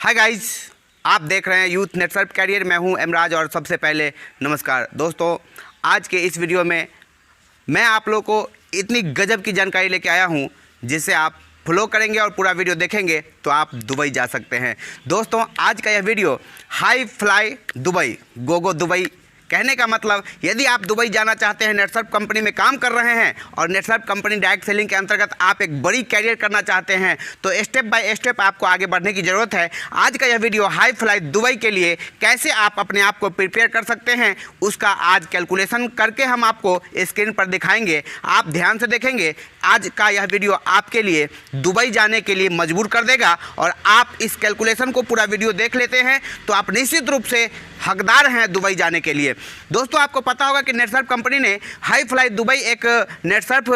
Hi guys, आप देख रहे हैं यूथ नेटवर्क कैरियर। मैं हूं एमराज और सबसे पहले नमस्कार दोस्तों। आज के इस वीडियो में मैं आप लोगों को इतनी गजब की जानकारी लेके आया हूं जिससे आप फॉलो करेंगे और पूरा वीडियो देखेंगे तो आप दुबई जा सकते हैं। दोस्तों, आज का यह video high fly Dubai, Gogo Dubai. कहने का मतलब, यदि आप दुबई जाना चाहते हैं, नेटसर्फ कंपनी में काम कर रहे हैं और नेटसर्फ कंपनी डायरेक्ट सेलिंग के अंतर्गत आप एक बड़ी कैरियर करना चाहते हैं तो स्टेप बाय स्टेप आपको आगे बढ़ने की ज़रूरत है। आज का यह वीडियो हाई फ्लाई दुबई के लिए कैसे आप अपने आप को प्रिपेयर कर सकते हैं उसका आज कैलकुलेशन करके हम आपको स्क्रीन पर दिखाएंगे। आप ध्यान से देखेंगे, आज का यह वीडियो आपके लिए दुबई जाने के लिए मजबूर कर देगा और आप इस कैलकुलेशन को पूरा वीडियो देख लेते हैं तो आप निश्चित रूप से हकदार हैं दुबई जाने के लिए। दोस्तों, आपको पता होगा कि नेटसर्फ कंपनी ने हाई फ्लाई दुबई एक नेटसर्फ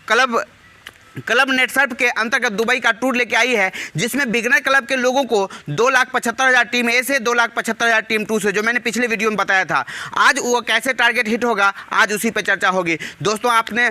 क्लब नेटसर्फ के अंतर्गत दुबई का टूर लेके आई है, जिसमें बिगनर क्लब के लोगों को 2,75,000 टीम ए से 2,75,000 टीम टू से, जो मैंने पिछले वीडियो में बताया था। आज वो कैसे टारगेट हिट होगा, आज उसी पे चर्चा होगी। दोस्तों, आपने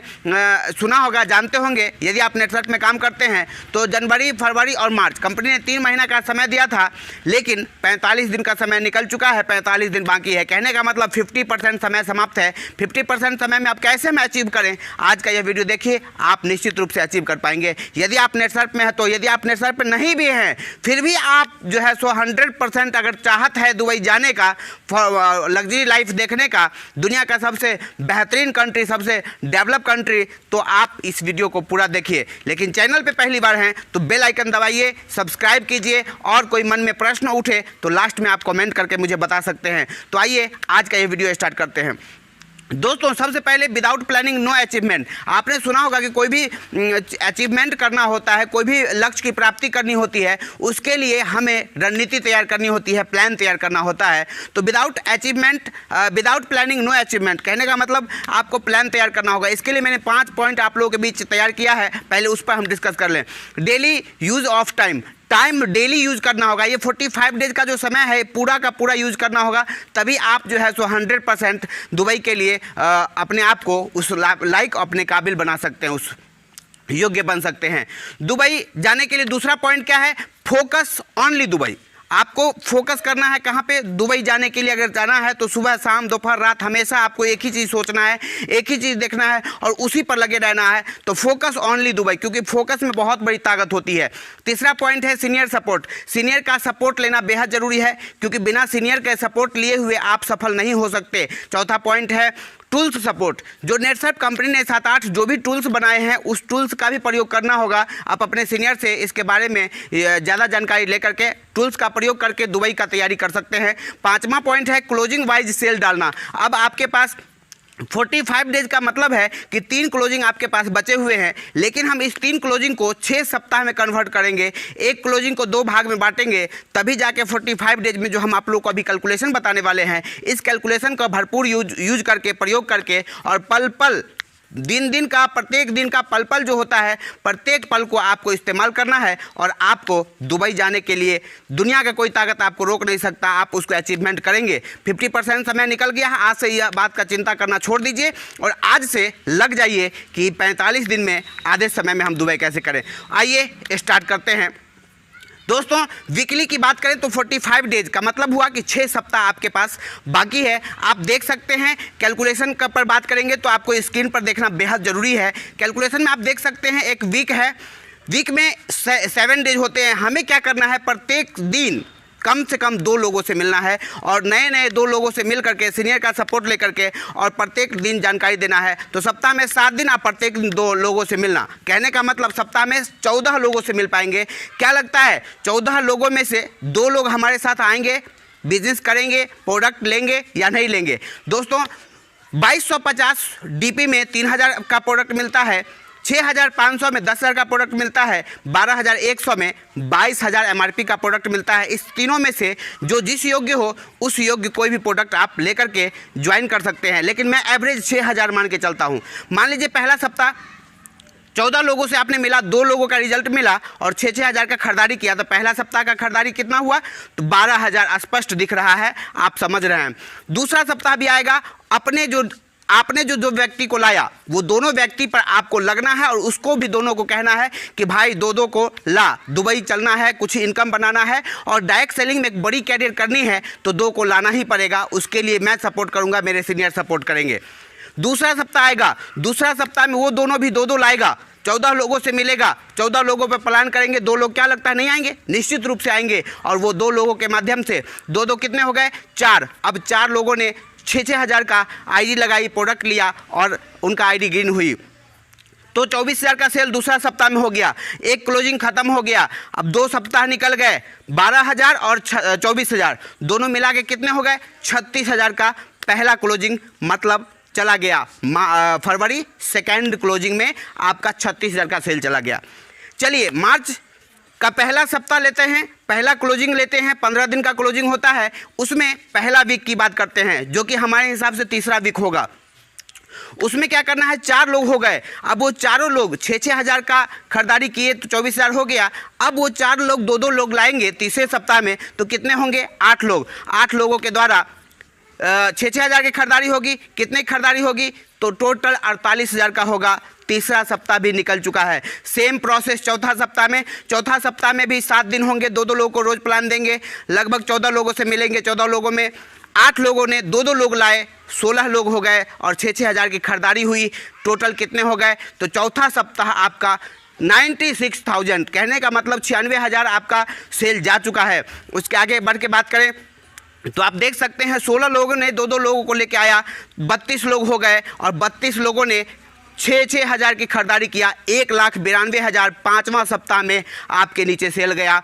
सुना होगा, जानते होंगे, यदि आप नेटसर्फ में काम करते हैं तो जनवरी, फरवरी और मार्च कंपनी ने 3 महीना का समय दिया था, लेकिन 45 दिन का समय निकल चुका है, 45 दिन बाकी है। कहने का मतलब 50% समय समाप्त है। 50% समय में आप कैसे में अचीव करें, आज का यह वीडियो देखिए, आप निश्चित रूप से अचीव कर पाएंगे। यदि आप नेटसर्फ में हैं तो, यदि आप नेटसर्फ पे नहीं भी हैं फिर भी आप जो है 100% अगर चाहत है दुबई जाने का, लग्जरी लाइफ देखने का, दुनिया का सबसे बेहतरीन कंट्री, सबसे डेवलप कंट्री, तो आप इस वीडियो को पूरा देखिए। लेकिन चैनल पे पहली बार हैं तो बेल आइकन दबाइए, सब्सक्राइब कीजिए और कोई मन में प्रश्न उठे तो लास्ट में आप कमेंट करके मुझे बता सकते हैं। तो आइए आज का ये वीडियो स्टार्ट करते हैं। दोस्तों, सबसे पहले विदाउट प्लानिंग नो अचीवमेंट। आपने सुना होगा कि कोई भी अचीवमेंट करना होता है, कोई भी लक्ष्य की प्राप्ति करनी होती है, उसके लिए हमें रणनीति तैयार करनी होती है, प्लान तैयार करना होता है। तो विदाउट प्लानिंग नो अचीवमेंट कहने का मतलब आपको प्लान तैयार करना होगा। इसके लिए मैंने 5 पॉइंट आप लोगों के बीच तैयार किया है, पहले उस पर हम डिस्कस कर लें। Daily use of time daily use करना होगा। ये 45 डेज का जो समय है पूरा का पूरा यूज़ करना होगा, तभी आप जो है 100% दुबई के लिए अपने आप को उस लायक अपने काबिल बना सकते हैं, उस योग्य बन सकते हैं। दुबई जाने के लिए दूसरा पॉइंट क्या है? Focus only Dubai. आपको फोकस करना है कहाँ पे? दुबई जाने के लिए अगर जाना है तो सुबह, शाम, दोपहर, रात हमेशा आपको एक ही चीज़ सोचना है, एक ही चीज़ देखना है और उसी पर लगे रहना है। तो फोकस ऑनली दुबई, क्योंकि फोकस में बहुत बड़ी ताकत होती है। तीसरा पॉइंट है सीनियर सपोर्ट। सीनियर का सपोर्ट लेना बेहद ज़रूरी है, क्योंकि बिना सीनियर के सपोर्ट लिए हुए आप सफल नहीं हो सकते। चौथा पॉइंट है टूल्स सपोर्ट। जो नेटसर्फ कंपनी ने 7-8 जो भी टूल्स बनाए हैं, उस टूल्स का भी प्रयोग करना होगा। आप अपने सीनियर से इसके बारे में ज़्यादा जानकारी लेकर के टूल्स का प्रयोग करके दुबई का तैयारी कर सकते हैं। 5वां पॉइंट है क्लोजिंग वाइज सेल डालना। अब आपके पास 45 डेज का मतलब है कि 3 क्लोजिंग आपके पास बचे हुए हैं, लेकिन हम इस 3 क्लोजिंग को 6 सप्ताह में कन्वर्ट करेंगे। एक क्लोजिंग को 2 भाग में बांटेंगे, तभी जाके 45 डेज में जो हम आप लोग को अभी कैलकुलेशन बताने वाले हैं, इस कैलकुलेशन का भरपूर यूज करके, प्रयोग करके और पल पल, दिन का, प्रत्येक दिन का पल पल जो होता है, प्रत्येक पल को आपको इस्तेमाल करना है और आपको दुबई जाने के लिए दुनिया का कोई ताकत आपको रोक नहीं सकता। आप उसको अचीवमेंट करेंगे। 50% समय निकल गया है, आज से यह बात का चिंता करना छोड़ दीजिए और आज से लग जाइए कि 45 दिन में, आधे समय में हम दुबई कैसे करें। आइए स्टार्ट करते हैं। दोस्तों, वीकली की बात करें तो 45 डेज का मतलब हुआ कि 6 सप्ताह आपके पास बाकी है। आप देख सकते हैं, कैलकुलेशन का पर बात करेंगे तो आपको स्क्रीन पर देखना बेहद ज़रूरी है। कैलकुलेशन में आप देख सकते हैं एक वीक है, वीक में 7 डेज होते हैं। हमें क्या करना है? प्रत्येक दिन कम से कम 2 लोगों से मिलना है और नए 2 लोगों से मिल करके, सीनियर का सपोर्ट लेकर के, और प्रत्येक दिन जानकारी देना है। तो सप्ताह में 7 दिन आप प्रत्येक दिन 2 लोगों से मिलना। कहने का मतलब सप्ताह में 14 लोगों से मिल पाएंगे। क्या लगता है, 14 लोगों में से 2 लोग हमारे साथ आएंगे, बिजनेस करेंगे, प्रोडक्ट लेंगे या नहीं लेंगे? दोस्तों, 2250 डीपी में 3000 का प्रोडक्ट मिलता है, 6500 में 10,000 का प्रोडक्ट मिलता है, 12,100 में 22,000 MRP का प्रोडक्ट मिलता है। इस तीनों में से जो जिस योग्य हो उस योग्य कोई भी प्रोडक्ट आप लेकर के ज्वाइन कर सकते हैं, लेकिन मैं एवरेज 6,000 मान के चलता हूं। मान लीजिए पहला सप्ताह 14 लोगों से आपने मिला, 2 लोगों का रिजल्ट मिला और 6-6 हज़ार का खरीदारी किया, तो पहला सप्ताह का खरीदारी कितना हुआ? तो 12,000 स्पष्ट दिख रहा है, आप समझ रहे हैं। दूसरा सप्ताह भी आएगा, अपने जो आपने जो दो व्यक्ति को लाया वो दोनों व्यक्ति पर आपको लगना है और उसको भी दोनों को कहना है कि भाई दो को ला, दुबई चलना है, कुछ इनकम बनाना है और डायरेक्ट सेलिंग में एक बड़ी कैरियर करनी है तो दो को लाना ही पड़ेगा। उसके लिए मैं सपोर्ट करूंगा, मेरे सीनियर सपोर्ट करेंगे। दूसरा सप्ताह आएगा, दूसरा सप्ताह में वो दोनों भी दो लाएगा, 14 लोगों से मिलेगा, 14 लोगों पर प्लान करेंगे। 2 लोग क्या लगता है नहीं आएंगे? निश्चित रूप से आएंगे। और वो 2 लोगों के माध्यम से दो कितने हो गए? 4। अब 4 लोगों ने 6-6 हज़ार का आईडी लगाई, प्रोडक्ट लिया और उनका आईडी ग्रीन हुई, तो 24,000 का सेल दूसरा सप्ताह में हो गया। एक क्लोजिंग खत्म हो गया। अब 2 सप्ताह निकल गए, 12,000 और 24,000 दोनों मिला के कितने हो गए? 36,000 का पहला क्लोजिंग मतलब चला गया। फरवरी सेकेंड क्लोजिंग में आपका 36,000 का सेल चला गया। चलिए मार्च का पहला सप्ताह लेते हैं, पहला क्लोजिंग लेते हैं। 15 दिन का क्लोजिंग होता है, उसमें पहला वीक की बात करते हैं जो कि हमारे हिसाब से तीसरा वीक होगा। उसमें क्या करना है? 4 लोग हो गए। अब वो चारों लोग 6-6 हज़ार का खरीदारी किए तो 24,000 हो गया। अब वो 4 लोग 2 लोग लाएंगे तीसरे सप्ताह में तो कितने होंगे? 8 लोग। 8 लोगों के द्वारा 6-6 हज़ार की खरीदारी होगी। कितने खरीदारी होगी? तो टोटल 48,000 का होगा। तीसरा सप्ताह भी निकल चुका है। सेम प्रोसेस चौथा सप्ताह में। चौथा सप्ताह में भी 7 दिन होंगे, 2 लोगों को रोज़ प्लान देंगे, लगभग 14 लोगों से मिलेंगे। 14 लोगों में 8 लोगों ने 2 लोग लाए, 16 लोग हो गए और 6-6 हज़ार की खरीदारी हुई। टोटल कितने हो गए? तो चौथा सप्ताह आपका 96,000, कहने का मतलब 96,000 आपका सेल जा चुका है। उसके आगे बढ़ के बात करें तो आप देख सकते हैं 16 लोगों ने 2 लोगों को लेके आया, 32 लोग हो गए और 32 लोगों ने 6-6 हज़ार की खरीदारी किया। 1,92,000 5वां सप्ताह में आपके नीचे सेल गया।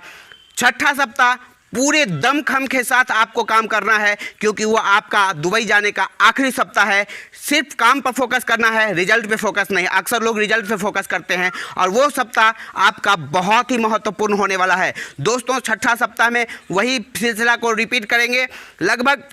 छठा सप्ताह पूरे दमखम के साथ आपको काम करना है क्योंकि वो आपका दुबई जाने का आखिरी सप्ताह है। सिर्फ काम पर फोकस करना है, रिजल्ट पे फोकस नहीं। अक्सर लोग रिजल्ट पे फोकस करते हैं और वो सप्ताह आपका बहुत ही महत्वपूर्ण होने वाला है। दोस्तों छठा सप्ताह में वही सिलसिला को रिपीट करेंगे। लगभग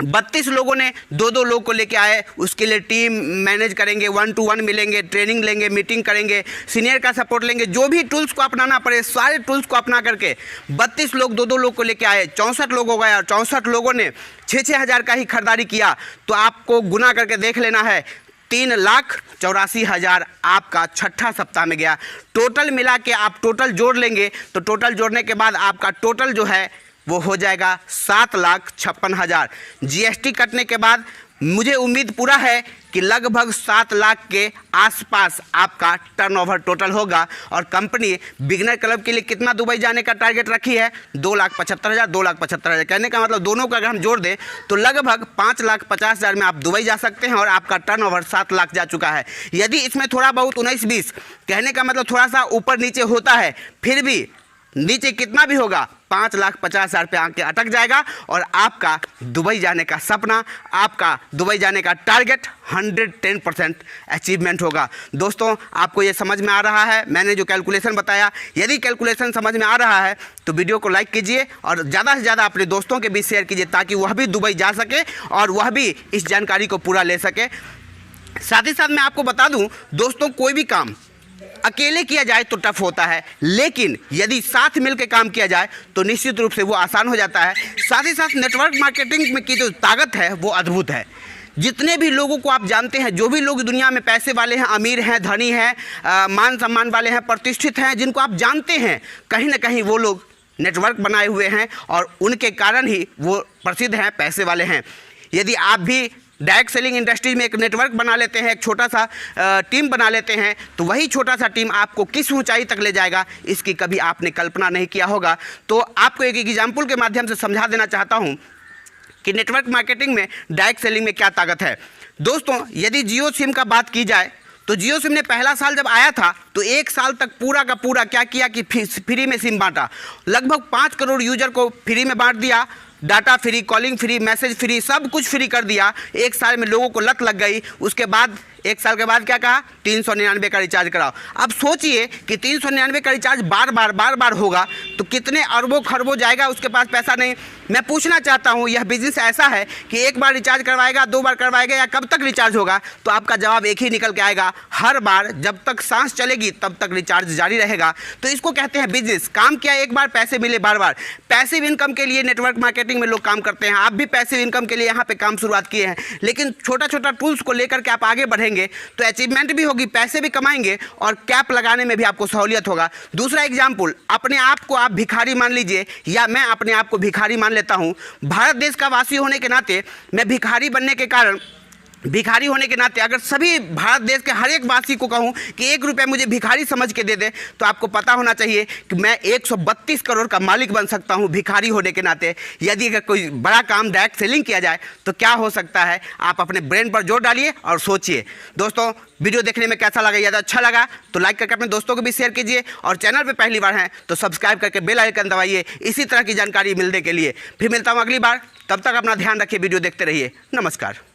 32 लोगों ने 2 लोग को लेके आए, उसके लिए टीम मैनेज करेंगे, 1-to-1 मिलेंगे, ट्रेनिंग लेंगे, मीटिंग करेंगे, सीनियर का सपोर्ट लेंगे, जो भी टूल्स को अपनाना पड़े सारे टूल्स को अपना करके 32 लोग 2 लोग को लेके आए। 64 लोग हो गए और 64 लोगों ने 6-6 हज़ार का ही खरीदारी किया। तो आपको गुना करके देख लेना है, 3,84,000 आपका छठा सप्ताह में गया। टोटल मिला के आप टोटल जोड़ लेंगे तो टोटल जोड़ने के बाद आपका टोटल जो है वो हो जाएगा 7,56,000। जीएसटी कटने के बाद मुझे उम्मीद पूरा है कि लगभग 7 लाख के आसपास आपका टर्नओवर टोटल होगा। और कंपनी बिगनर क्लब के लिए कितना दुबई जाने का टारगेट रखी है? 2,75,000, 2,75,000। कहने का मतलब दोनों का अगर हम जोड़ दें तो लगभग 5,50,000 में आप दुबई जा सकते हैं और आपका टर्नओवर 7 लाख जा चुका है। यदि इसमें थोड़ा बहुत 19-20, कहने का मतलब थोड़ा सा ऊपर नीचे होता है, फिर भी नीचे कितना भी होगा 5,50,000 पे आके अटक जाएगा और आपका दुबई जाने का सपना, आपका दुबई जाने का टारगेट 110% अचीवमेंट होगा। दोस्तों आपको ये समझ में आ रहा है? मैंने जो कैलकुलेशन बताया, यदि कैलकुलेशन समझ में आ रहा है तो वीडियो को लाइक कीजिए और ज़्यादा से ज़्यादा अपने दोस्तों के बीच शेयर कीजिए ताकि वह भी दुबई जा सके और वह भी इस जानकारी को पूरा ले सके। साथ ही साथ मैं आपको बता दूँ दोस्तों, कोई भी काम अकेले किया जाए तो टफ होता है, लेकिन यदि साथ मिलकर काम किया जाए तो निश्चित रूप से वो आसान हो जाता है। साथ ही साथ नेटवर्क मार्केटिंग में की जो ताकत है वो अद्भुत है। जितने भी लोगों को आप जानते हैं, जो भी लोग दुनिया में पैसे वाले हैं, अमीर हैं, धनी हैं, मान सम्मान वाले हैं, प्रतिष्ठित हैं, जिनको आप जानते हैं, कहीं ना कहीं वो लोग नेटवर्क बनाए हुए हैं और उनके कारण ही वो प्रसिद्ध हैं, पैसे वाले हैं। यदि आप भी डायरेक्ट सेलिंग इंडस्ट्री में एक नेटवर्क बना लेते हैं, एक छोटा सा टीम बना लेते हैं, तो वही छोटा सा टीम आपको किस ऊंचाई तक ले जाएगा इसकी कभी आपने कल्पना नहीं किया होगा। तो आपको एक एग्जाम्पल के माध्यम से समझा देना चाहता हूं कि नेटवर्क मार्केटिंग में, डायरेक्ट सेलिंग में क्या ताकत है। दोस्तों यदि जियो सिम का बात की जाए तो जियो सिम ने पहला साल जब आया था तो 1 साल तक पूरा का पूरा क्या किया कि फ्री में सिम बांटा। लगभग 5 करोड़ यूजर को फ्री में बांट दिया, data free, calling free, message free, सब कुछ फ्री कर दिया। 1 साल में लोगों को लत लग गई। उसके बाद 1 साल के बाद क्या कहा, 399 का रिचार्ज कराओ। अब सोचिए कि 399 का रिचार्ज बार बार होगा तो कितने अरबों खरबों जाएगा, उसके पास पैसा नहीं। मैं पूछना चाहता हूँ, यह बिजनेस ऐसा है कि एक बार रिचार्ज करवाएगा, 2 बार करवाएगा, या कब तक रिचार्ज होगा? तो आपका जवाब एक ही निकल के आएगा, हर बार जब तक सांस चलेगी तब तक रिचार्ज जारी रहेगा। तो इसको कहते हैं बिजनेस। काम किया एक बार, पैसे मिले बार बार। पैसिव इनकम के लिए नेटवर्क मार्केटिंग में लोग काम करते हैं। आप भी पैसिव इनकम के लिए यहाँ पे काम शुरुआत किए हैं, लेकिन छोटा छोटा टूल्स को लेकर के आप आगे बढ़ेंगे तो अचीवमेंट भी होगी, पैसे भी कमाएंगे और कैप लगाने में भी आपको सहूलियत होगा। दूसरा एग्जाम्पल, अपने आप को आप भिखारी मान लीजिए, या मैं अपने आप को भिखारी मान लेता हूँ। भारत देश का वासी होने के नाते मैं भिखारी होने के नाते अगर सभी भारत देश के हर एक वासी को कहूं कि 1 रुपया मुझे भिखारी समझ के दे दे, तो आपको पता होना चाहिए कि मैं 132 करोड़ का मालिक बन सकता हूं भिखारी होने के नाते। यदि अगर कोई बड़ा काम डायरेक्ट सेलिंग किया जाए तो क्या हो सकता है, आप अपने ब्रेन पर जोर डालिए और सोचिए। दोस्तों, वीडियो देखने में कैसा लगा? यदि अच्छा लगा तो लाइक करके अपने दोस्तों को भी शेयर कीजिए, और चैनल पर पहली बार हैं तो सब्सक्राइब करके बेल आइकन दबाइए इसी तरह की जानकारी मिलने के लिए। फिर मिलता हूँ अगली बार, तब तक अपना ध्यान रखिए, वीडियो देखते रहिए। नमस्कार।